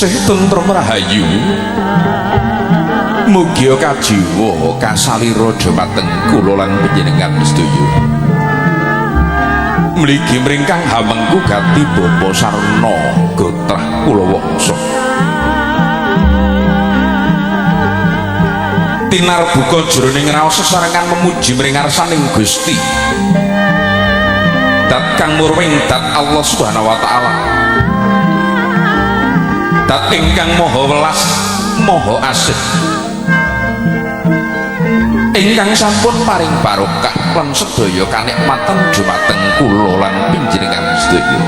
taksih tentrem rahayu. Mugi kajiwa kasalira dhumateng kula lan panjenengan sedaya. Mligi mringkang hamengku gati Bapa Sarna gotrah kula wangsa. Tinar buka jroning raos sesarengan memuji mring ngarsaning Gusti. Dat kang murwing dat Allah Subhanahu wa taala. Dat ingkang maha welas, maha asih. Ingkang sampun paring barokah lan sedaya kanikmatan dhumateng kula lan panjenengan sedaya.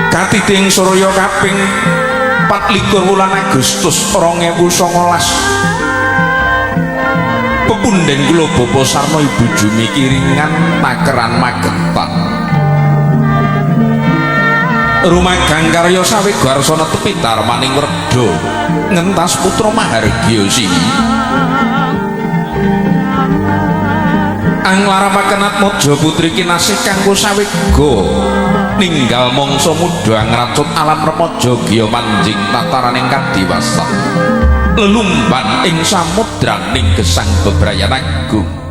Katiding Surya kaping 24 wulan Agustus 2019. Pepundhen kula Bapa Sarna Ibu Jumi Kiringan Takeran Magetan. Rumagang karya Sawegarsana Tepi Darmaning Werda ngentas putra Mahargya Sihi. Anglaramaken Atmaja putri kinasih kanggo sawega ninggal mangsa muda ngracut alam remaja giya manjing tataraning kadiwasan lelumban ing samudraning gesang bebrayan agung.